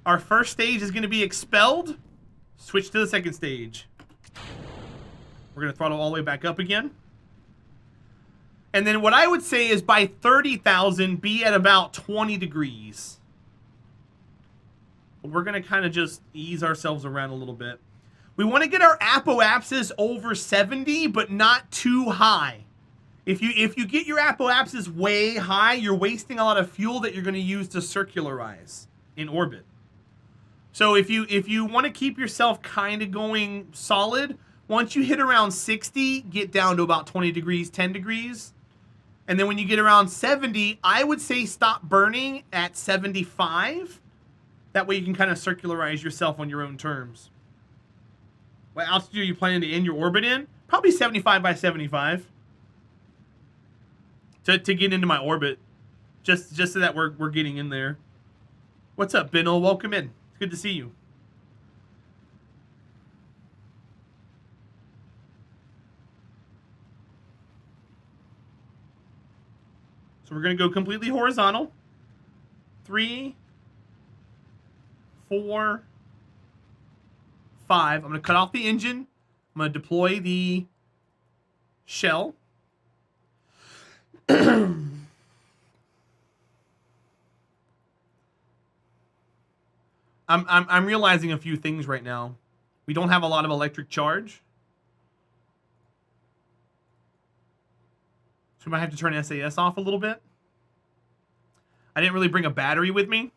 Our first stage is going to be expelled. Switch to the second stage. We're going to throttle all the way back up again. And then what I would say is by 30,000, be at about 20 degrees. We're going to kind of just ease ourselves around a little bit. We want to get our apoapsis over 70, but not too high. If you get your apoapsis way high, you're wasting a lot of fuel that you're going to use to circularize in orbit. So if you want to keep yourself kind of going solid, once you hit around 60, get down to about 20 degrees, 10 degrees. And then when you get around 70, I would say stop burning at 75. That way you can kind of circularize yourself on your own terms. What altitude are you planning to end your orbit in? Probably 75 by 75. To get into my orbit. Just so that we're getting in there. What's up, Binnell? Welcome in. It's good to see you. So we're going to go completely horizontal. 3, 4, 5. I'm going to cut off the engine. I'm going to deploy the shell. I'm realizing a few things right now. We don't have a lot of electric charge. So we might have to turn SAS off a little bit. I didn't really bring a battery with me.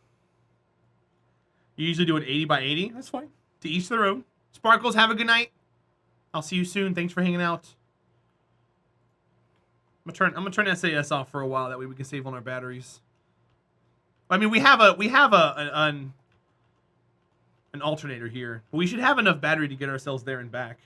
You usually do it 80 by 80. That's fine. To each their own. Sparkles, have a good night. I'll see you soon. Thanks for hanging out. I'm gonna turn SAS off for a while. That way we can save on our batteries. I mean, we have an alternator here. But we should have enough battery to get ourselves there and back.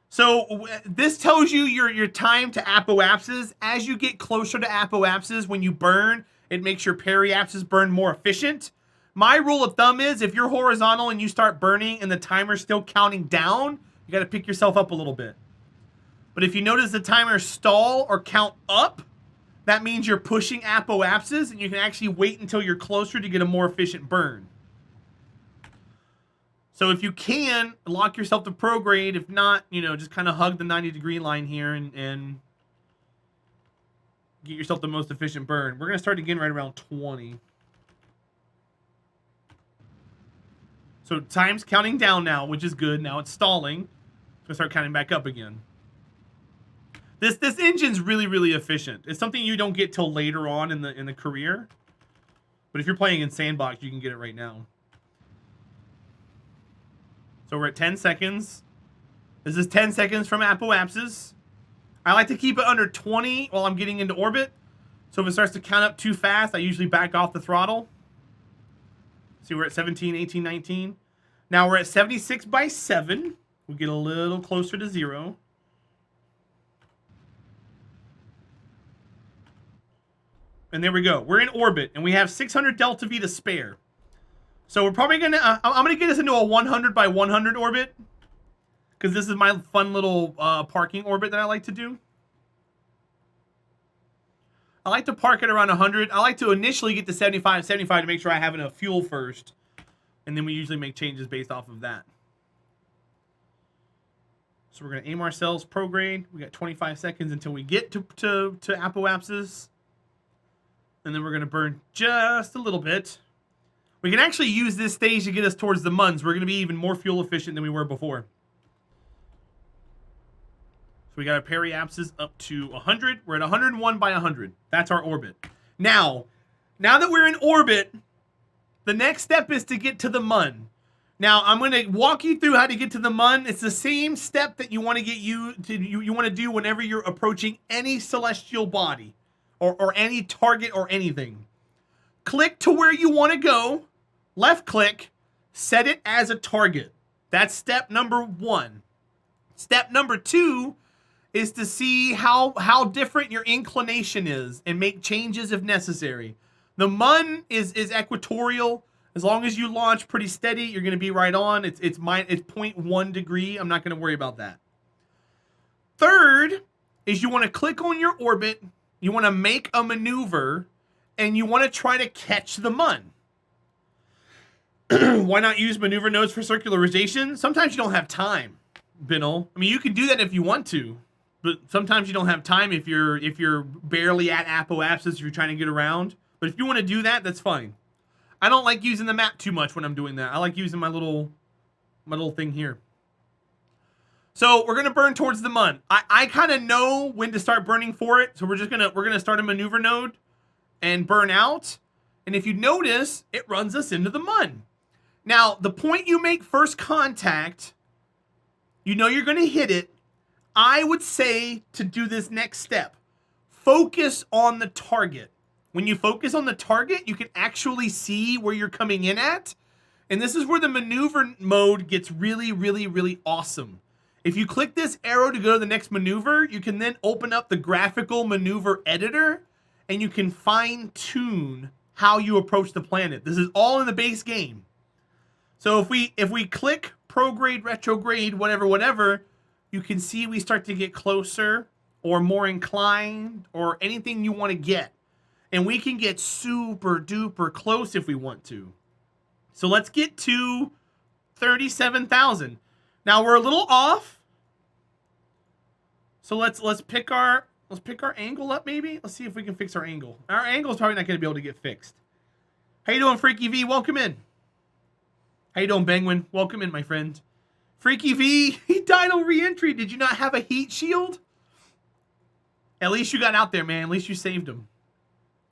So this tells you your time to apoapsis. As you get closer to apoapsis, when you burn, it makes your periapsis burn more efficient. My rule of thumb is if you're horizontal and you start burning and the timer's still counting down, you got to pick yourself up a little bit. But if you notice the timer stall or count up, that means you're pushing apoapsis and you can actually wait until you're closer to get a more efficient burn. So if you can, lock yourself to prograde. If not, just kind of hug the 90-degree line here and get yourself the most efficient burn. We're going to start again right around 20. So time's counting down now, which is good. Now it's stalling. It's going to start counting back up again. This engine's really, really efficient. It's something you don't get till later on in the career. But if you're playing in Sandbox, you can get it right now. So we're at 10 seconds. This is 10 seconds from apoapsis. I like to keep it under 20 while I'm getting into orbit. So if it starts to count up too fast, I usually back off the throttle. See, we're at 17, 18, 19. Now we're at 76 by 7. We get a little closer to 0. And there we go. We're in orbit, and we have 600 delta V to spare. So we're probably going to... I'm going to get us into a 100 by 100 orbit. Because this is my fun little parking orbit that I like to do. I like to park it around 100. I like to initially get to 75 to make sure I have enough fuel first. And then we usually make changes based off of that. So we're going to aim ourselves prograde. We got 25 seconds until we get to apoapsis. And then we're going to burn just a little bit. We can actually use this stage to get us towards the MUNs. We're going to be even more fuel efficient than we were before. So we got our periapsis up to 100. We're at 101 by 100. That's our orbit. Now that we're in orbit, the next step is to get to the MUN. Now, I'm going to walk you through how to get to the MUN. It's the same step that you want to get you want to do whenever you're approaching any celestial body or any target or anything. Click to where you want to go. Left click. Set it as a target. That's step number 1. Step number 2 is to see how different your inclination is and make changes if necessary. The MUN is equatorial. As long as you launch pretty steady, you're going to be right on. It's 0.1 degree. I'm not going to worry about that. Third is you want to click on your orbit. You want to make a maneuver, and you want to try to catch the MUN. Why not use maneuver nodes for circularization? Sometimes you don't have time, Binnell. I mean, you can do that if you want to, but sometimes you don't have time if you're barely at apoapsis, if you're trying to get around. But if you want to do that, that's fine. I don't like using the map too much when I'm doing that. I like using my little thing here. So we're gonna burn towards the mun. I kind of know when to start burning for it, so we're gonna start a maneuver node and burn out. And if you notice, it runs us into the mun. Now, the point you make first contact, you know you're gonna hit it. I would say to do this next step. Focus on the target. When you focus on the target, you can actually see where you're coming in at. And this is where the maneuver mode gets really, really, really awesome. If you click this arrow to go to the next maneuver, you can then open up the graphical maneuver editor and you can fine tune how you approach the planet. This is all in the base game. So if we click prograde, retrograde, whatever, you can see we start to get closer or more inclined or anything you want to get. And we can get super duper close if we want to. So let's get to 37,000. Now we're a little off. So let's pick our angle up maybe. Let's see if we can fix our angle. Our angle is probably not going to be able to get fixed. How you doing, Freaky V? Welcome in. How you doing, Penguin? Welcome in, my friend. Freaky V, he died on re-entry. Did you not have a heat shield? At least you got out there, man. At least you saved him.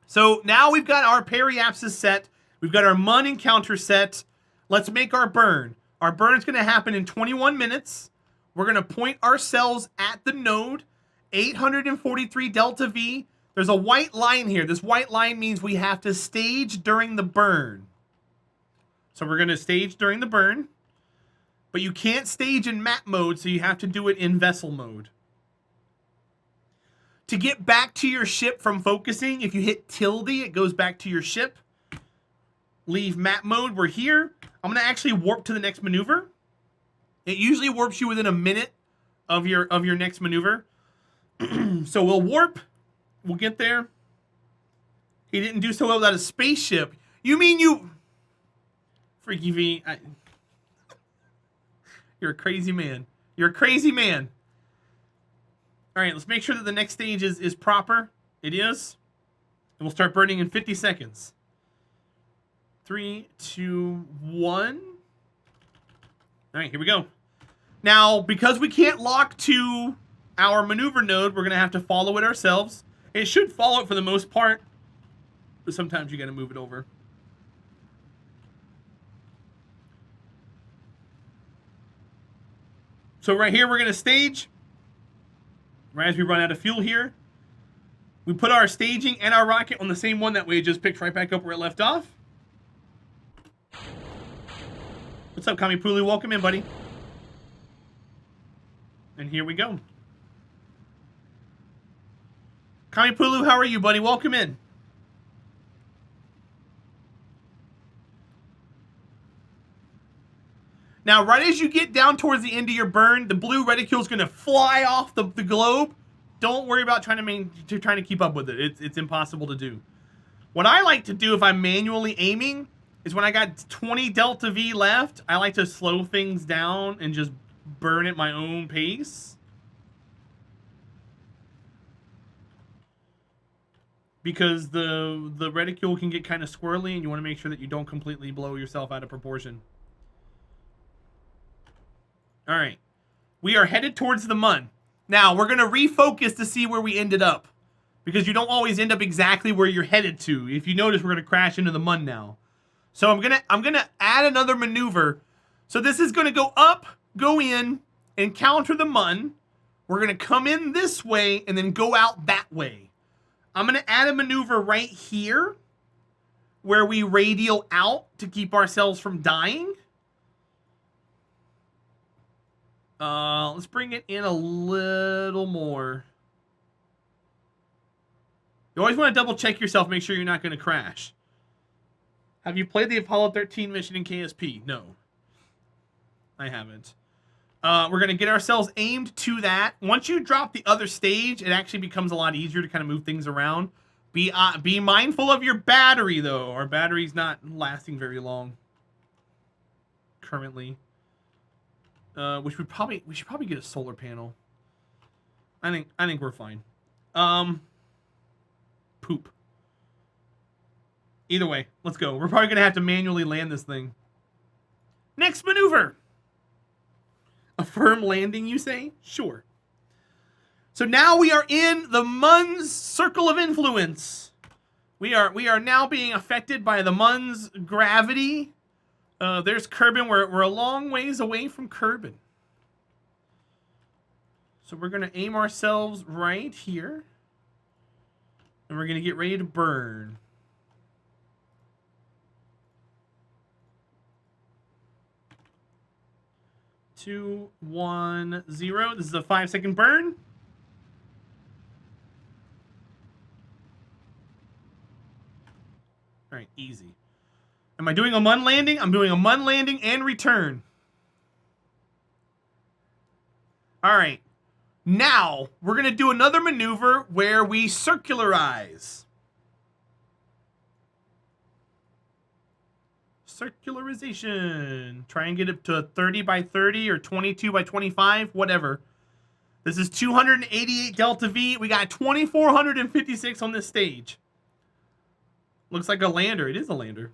So now we've got our periapsis set. We've got our mun encounter set. Let's make our burn. Our burn is going to happen in 21 minutes. We're going to point ourselves at the node, 843 delta V. There's a white line here. This white line means we have to stage during the burn. So we're going to stage during the burn. But you can't stage in map mode, so you have to do it in vessel mode. To get back to your ship from focusing, if you hit tilde, it goes back to your ship. Leave map mode. We're here. I'm going to actually warp to the next maneuver. It usually warps you within a minute of your next maneuver. So we'll warp. We'll get there. He didn't do so well without a spaceship. You mean you... Freaky V. You're a crazy man. You're a crazy man. All right, let's make sure that the next stage is proper. It is. And we'll start burning in 50 seconds. 3, 2, 1. All right, here we go. Now, because we can't lock to our maneuver node, we're going to have to follow it ourselves. It should follow it for the most part, but sometimes you got to move it over. So right here, we're going to stage. Right as we run out of fuel here, we put our staging and our rocket on the same one. That way it just picks right back up where it left off. What's up, Kami Pulu? Welcome in, buddy. And here we go. Kami Pulu, how are you, buddy? Welcome in. Now, right as you get down towards the end of your burn, the blue reticule is going to fly off the globe. Don't worry about trying to keep up with it. It's impossible to do. What I like to do if I'm manually aiming is when I got 20 delta V left, I like to slow things down and just burn at my own pace. Because the reticule can get kind of squirrely and you want to make sure that you don't completely blow yourself out of proportion. All right, we are headed towards the mun. Now, we're going to refocus to see where we ended up. Because you don't always end up exactly where you're headed to. If you notice, we're going to crash into the mun now. So I'm gonna add another maneuver. So this is going to go up, go in, and counter the mun. We're going to come in this way and then go out that way. I'm going to add a maneuver right here where we radial out to keep ourselves from dying. Let's bring it in a little more. You always want to double check yourself, make sure you're not going to crash. Have you played the Apollo 13 mission in KSP? No. I haven't. We're going to get ourselves aimed to that. Once you drop the other stage, it actually becomes a lot easier to kind of move things around. Be mindful of your battery, though. Our battery's not lasting very long. currently. We should probably get a solar panel. I think we're fine. Poop. Either way, let's go. We're probably gonna have to manually land this thing. Next maneuver. A firm landing, you say? Sure. So now we are in the Mun's circle of influence. We are now being affected by the Mun's gravity. There's Kerbin. We're a long ways away from Kerbin. So we're gonna aim ourselves right here. And we're gonna get ready to burn. Two, 1, 0. This is a 5-second burn. All right, easy. Am I doing a Mun landing? I'm doing a Mun landing and return. All right. Now, we're going to do another maneuver where we circularize. Circularization. Try and get it to 30 by 30 or 22 by 25, whatever. This is 288 delta V. We got 2,456 on this stage. Looks like a lander. It is a lander.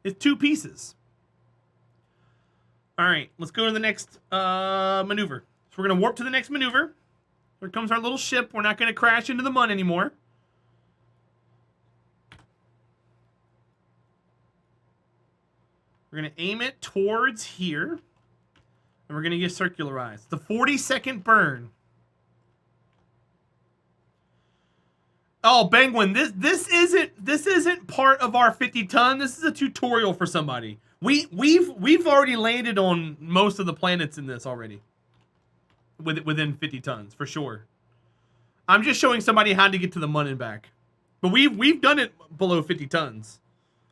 It's 2 pieces. All right, let's go to the next maneuver. So we're going to warp to the next maneuver. Here comes our little ship. We're not going to crash into the Mun anymore. We're going to aim it towards here. And we're going to get circularized. The 40-second burn. Oh, Penguin, this isn't part of our 50-ton. This is a tutorial for somebody. We've already landed on most of the planets in this already. Within 50 tons, for sure. I'm just showing somebody how to get to the Mun and back. But we've done it below 50 tons.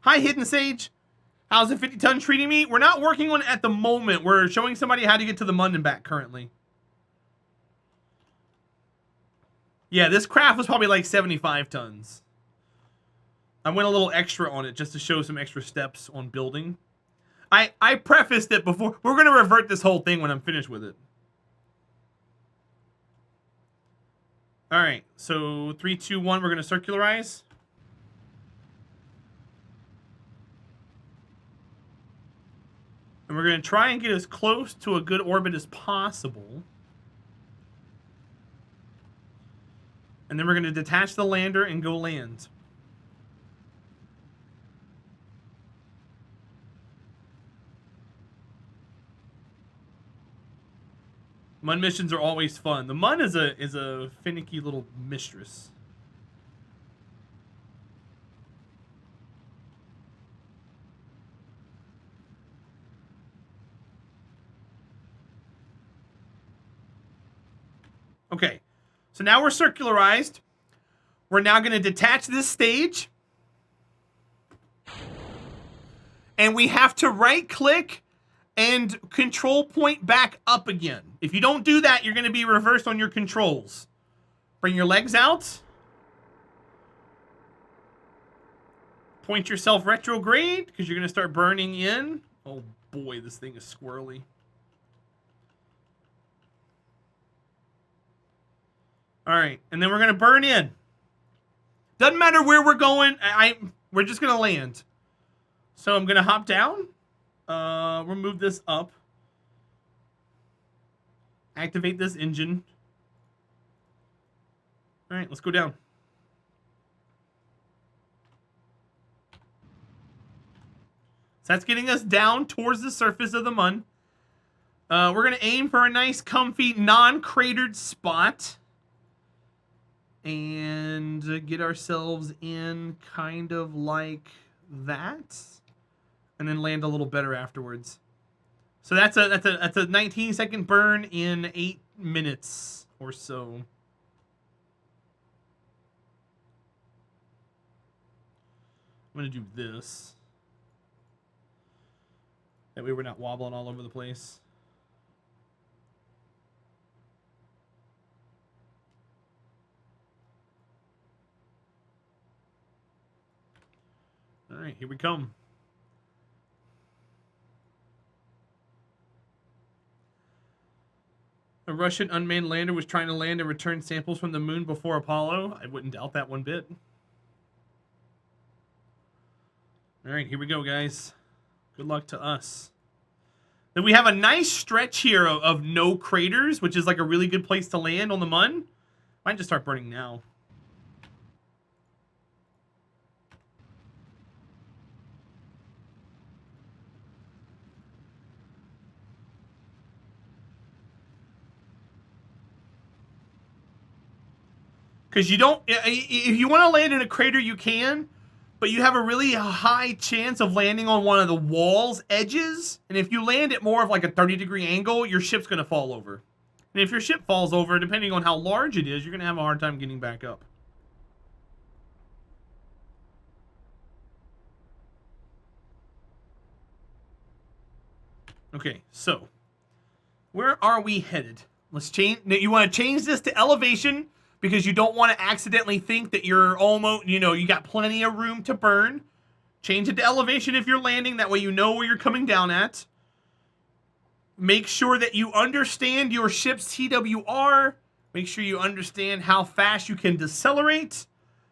Hi, Hidden Sage. How's the 50 ton treating me? We're not working on it at the moment. We're showing somebody how to get to the Mun and back currently. Yeah, this craft was probably like 75 tons. I went a little extra on it just to show some extra steps on building. I prefaced it before. We're going to revert this whole thing when I'm finished with it. All right, so 3, 2, 1, we're going to circularize. And we're going to try and get as close to a good orbit as possible. And then we're going to detach the lander and go land. Mun missions are always fun. The Mun is a finicky little mistress. Okay, so now we're circularized. We're now going to detach this stage. And we have to right-click and control point back up again. If you don't do that, you're going to be reversed on your controls. Bring your legs out. Point yourself retrograde, because you're going to start burning in. Oh boy, this thing is squirrely. All right, and then we're going to burn in. Doesn't matter where we're going. We're just going to land. So I'm going to hop down. We'll move this up. Activate this engine. All right, let's go down. So that's getting us down towards the surface of the Mun. We're going to aim for a nice, comfy, non-cratered spot. And get ourselves in kind of like that. And then land a little better afterwards. So that's a 19-second burn in 8 minutes or so. I'm going to do this. That way we're not wobbling all over the place. All right, here we come. A Russian unmanned lander was trying to land and return samples from the moon before Apollo. I wouldn't doubt that one bit. All right, here we go, guys. Good luck to us. Then we have a nice stretch here of no craters, which is like a really good place to land on the Mun. Might just start burning now. Because you don't, if you want to land in a crater, you can, but you have a really high chance of landing on one of the wall's edges. And if you land at more of like a 30-degree angle, your ship's going to fall over. And if your ship falls over, depending on how large it is, you're going to have a hard time getting back up. Okay, so where are we headed? Let's change. You want to change this to elevation because you don't want to accidentally think that you're almost, you got plenty of room to burn. Change it to elevation if you're landing. That way you know where you're coming down at. Make sure that you understand your ship's TWR. Make sure you understand how fast you can decelerate.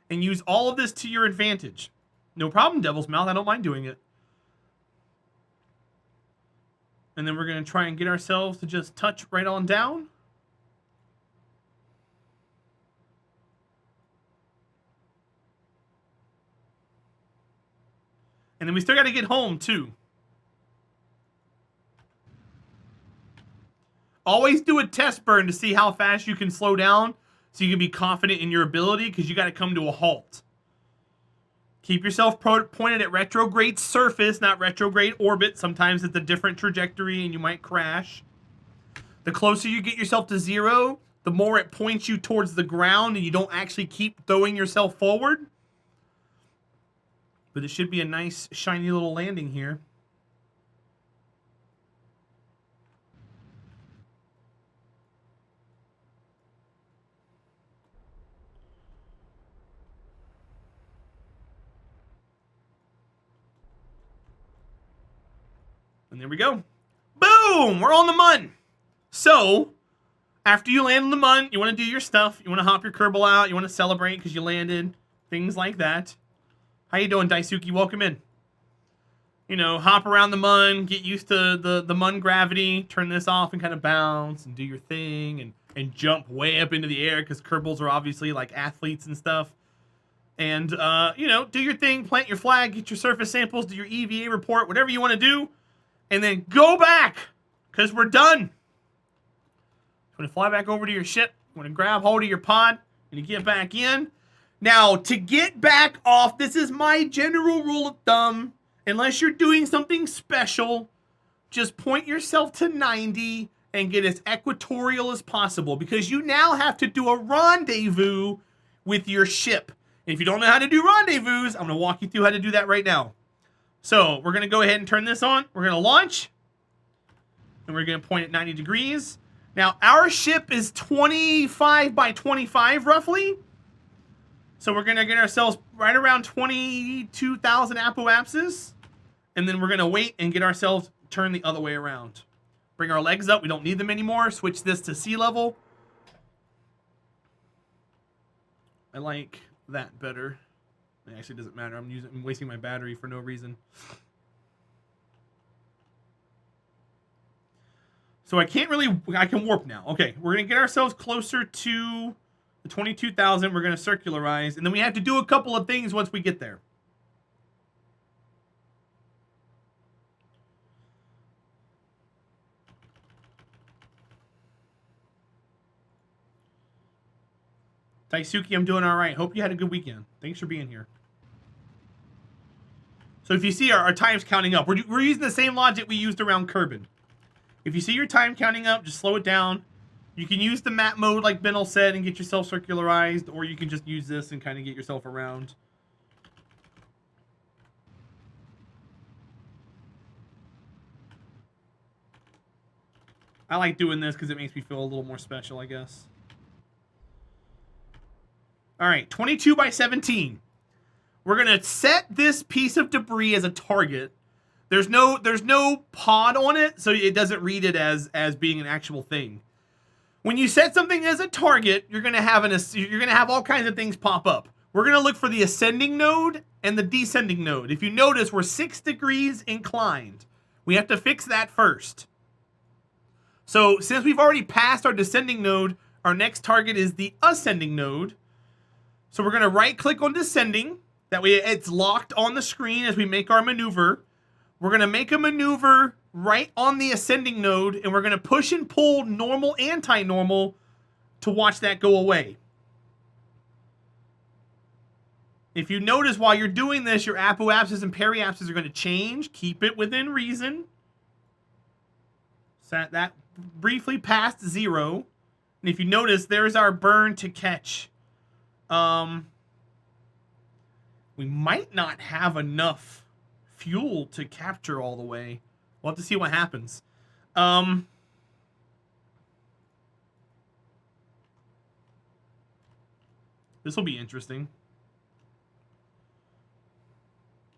And use all of this to your advantage. No problem, Devil's Mouth. I don't mind doing it. And then we're going to try and get ourselves to just touch right on down. And then we still got to get home, too. Always do a test burn to see how fast you can slow down so you can be confident in your ability, because you got to come to a halt. Keep yourself pointed at retrograde surface, not retrograde orbit. Sometimes it's a different trajectory and you might crash. The closer you get yourself to 0, the more it points you towards the ground and you don't actually keep throwing yourself forward. But it should be a nice, shiny little landing here. And there we go. Boom! We're on the Mun. So, after you land on the Mun, you want to do your stuff. You want to hop your Kerbal out. You want to celebrate because you landed. Things like that. How you doing, Daisuke? Welcome in. Hop around the Mun. Get used to the Mun gravity. Turn this off and kind of bounce and do your thing. And jump way up into the air because Kerbals are obviously like athletes and stuff. And, do your thing. Plant your flag. Get your surface samples. Do your EVA report. Whatever you want to do. And then go back, because we're done. You want to fly back over to your ship. You want to grab hold of your pod, and you get back in. Now, to get back off, this is my general rule of thumb. Unless you're doing something special, just point yourself to 90 and get as equatorial as possible, because you now have to do a rendezvous with your ship. And if you don't know how to do rendezvous, I'm going to walk you through how to do that right now. So, we're going to go ahead and turn this on. We're going to launch. And we're going to point at 90 degrees. Now, our ship is 25 by 25, roughly. So, we're going to get ourselves right around 22,000 apoapsis. And then we're going to wait and get ourselves turned the other way around. Bring our legs up. We don't need them anymore. Switch this to sea level. I like that better. It actually doesn't matter. I'm wasting my battery for no reason. So I can warp now. Okay, we're going to get ourselves closer to the 22,000. We're going to circularize. And then we have to do a couple of things once we get there. Daisuke, I'm doing all right. Hope you had a good weekend. Thanks for being here. So if you see our time's counting up, we're using the same logic we used around Kerbal. If you see your time counting up, just slow it down. You can use the map mode like Benel said and get yourself circularized, or you can just use this and kind of get yourself around. I like doing this because it makes me feel a little more special, I guess. All right, 22 by 17. We're going to set this piece of debris as a target. There's no pod on it, so it doesn't read it as being an actual thing. When you set something as a target, you're gonna have all kinds of things pop up. We're gonna look for the ascending node and the descending node. If you notice, we're 6 degrees inclined. We have to fix that first. So since we've already passed our descending node, our next target is the ascending node. So we're gonna right click on descending. That way it's locked on the screen as we make our maneuver. We're gonna make a maneuver right on the ascending node, and we're gonna push and pull normal, anti-normal to watch that go away. If you notice while you're doing this, your apoapsis and periapsis are gonna change. Keep it within reason. So that briefly passed 0. And if you notice, there's our burn to catch. We might not have enough fuel to capture all the way. We'll have to see what happens. This will be interesting.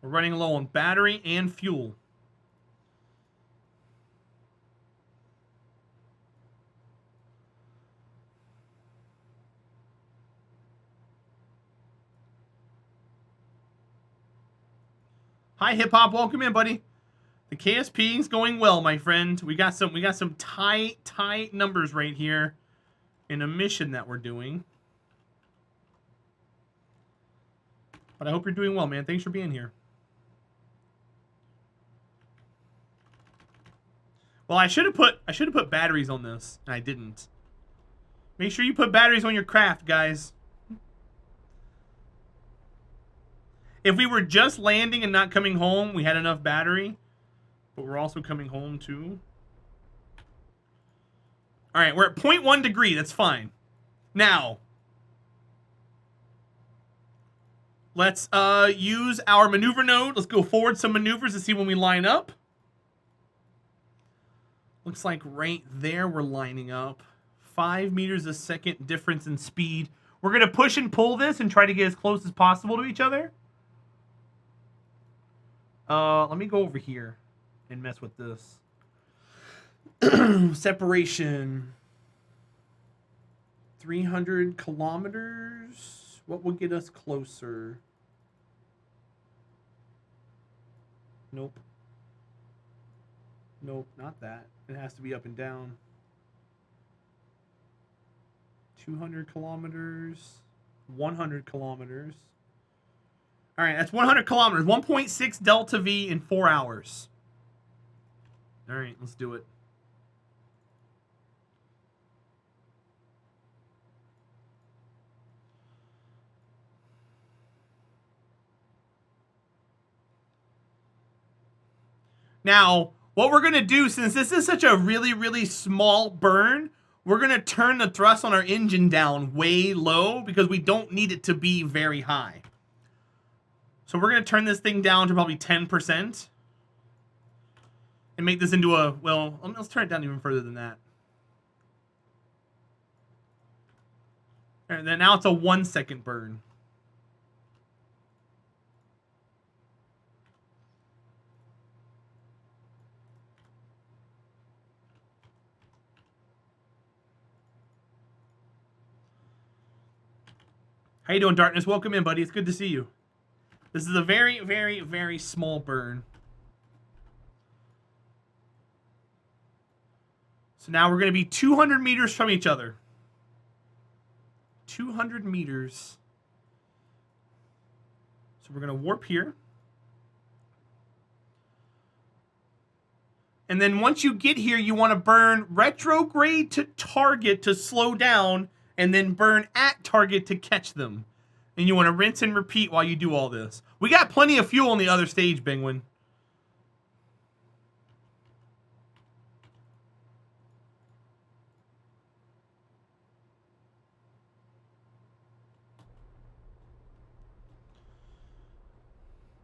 We're running low on battery and fuel. Hi, Hip Hop. Welcome in, buddy. The KSP is going well, my friend. We got some tight numbers right here in a mission that we're doing. But I hope you're doing well, man. Thanks for being here. Well, I should have put batteries on this, and I didn't. Make sure you put batteries on your craft, guys. If we were just landing and not coming home, we had enough battery. But we're also coming home, too. All right, we're at 0.1 degree. That's fine. Now, let's use our maneuver node. Let's go forward some maneuvers to see when we line up. Looks like right there we're lining up. 5 meters a second difference in speed. We're going to push and pull this and try to get as close as possible to each other. Let me go over here and mess with this. Separation. 300 kilometers. What will get us closer? Nope. Nope, not that. It has to be up and down. 200 kilometers. 100 kilometers. All right, that's 100 kilometers. 1.6 delta V in 4 hours. All right, let's do it. Now, what we're going to do, since this is such a really small burn, we're going to turn the thrust on our engine down way low because we don't need it to be very high. So we're going to turn this thing down to probably 10% and make this into a, well, let's turn it down even further than that. And then now it's a 1 second burn. How you doing, Darkness? Welcome in, buddy. It's good to see you. This is a very small burn. So now we're going to be 200 meters from each other. 200 meters. So we're going to warp here. And then once you get here, you want to burn retrograde to target to slow down, and then burn at target to catch them. And you want to rinse and repeat while you do all this. We got plenty of fuel on the other stage, Bingwin.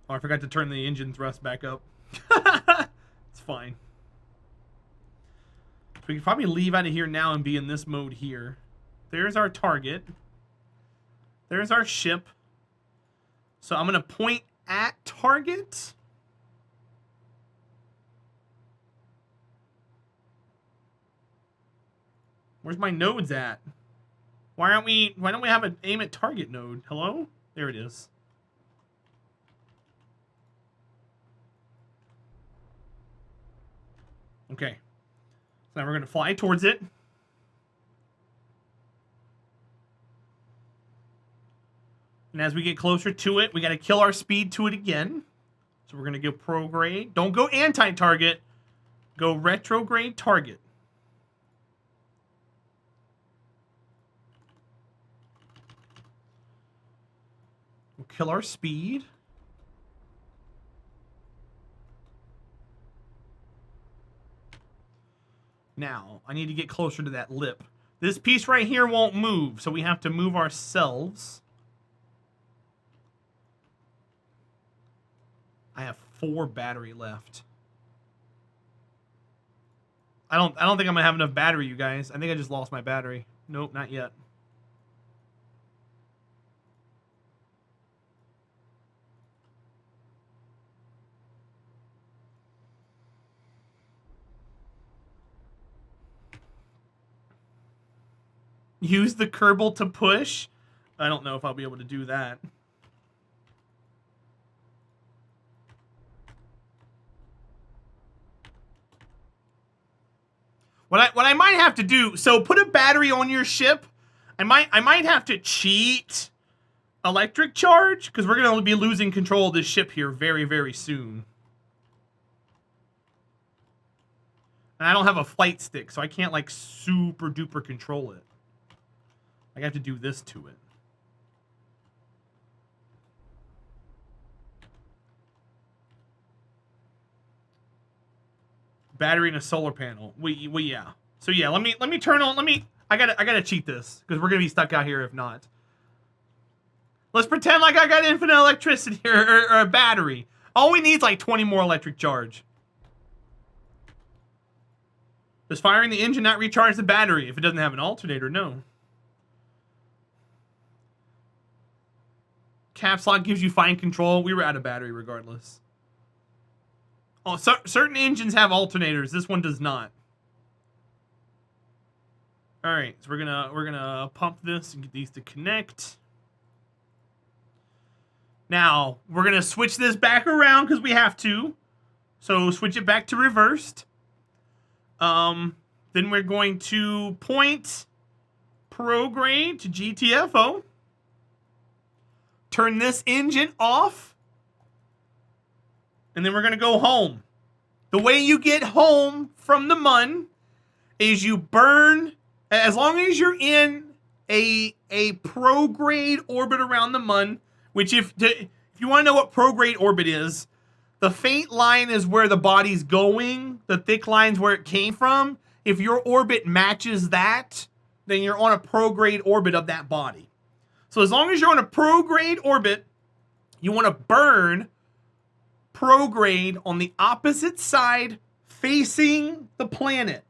Oh, I forgot to turn the engine thrust back up. It's fine. So we can probably leave out of here now and be in this mode here. There's our target. There's our ship. So I'm going to point at target. Where's my nodes at? Why don't we have an aim at target node? Hello? There it is. Okay. So now we're going to fly towards it. And as we get closer to it, we got to kill our speed to it again. So we're going to go prograde. Don't go anti-target. Go retrograde target. We'll kill our speed. Now, I need to get closer to that lip. This piece right here won't move, so we have to move ourselves. I have 4 battery left. I don't think I'm gonna have enough battery, you guys. I think I just lost my battery. Nope, not yet. Use the Kerbal to push? I don't know if I'll be able to do that. What I might have to do, so put a battery on your ship. I might have to cheat electric charge, because we're going to be losing control of this ship here very, very soon. And I don't have a flight stick, so I can't, like, super duper control it. I have to do this to it. Battery and a solar panel. Yeah. So yeah, let me turn on. I gotta cheat this because we're gonna be stuck out here if not. Let's pretend like I got infinite electricity or a battery. All we need is like 20 more electric charge. Does firing the engine not recharge the battery if it doesn't have an alternator? No. Caps lock gives you fine control. We were out of battery regardless. Oh, so, certain engines have alternators. This one does not. All right, so we're gonna pump this and get these to connect. Now we're gonna switch this back around because we have to. So switch it back to reversed. Then we're going to point prograde to GTFO. Turn this engine off. And then we're going to go home. The way you get home from the mun is you burn, as long as you're in a prograde orbit around the mun, which if you want to know what prograde orbit is, the faint line is where the body's going, the thick line's where it came from. If your orbit matches that, then you're on a prograde orbit of that body. So as long as you're on a prograde orbit, you want to burn prograde on the opposite side facing the planet.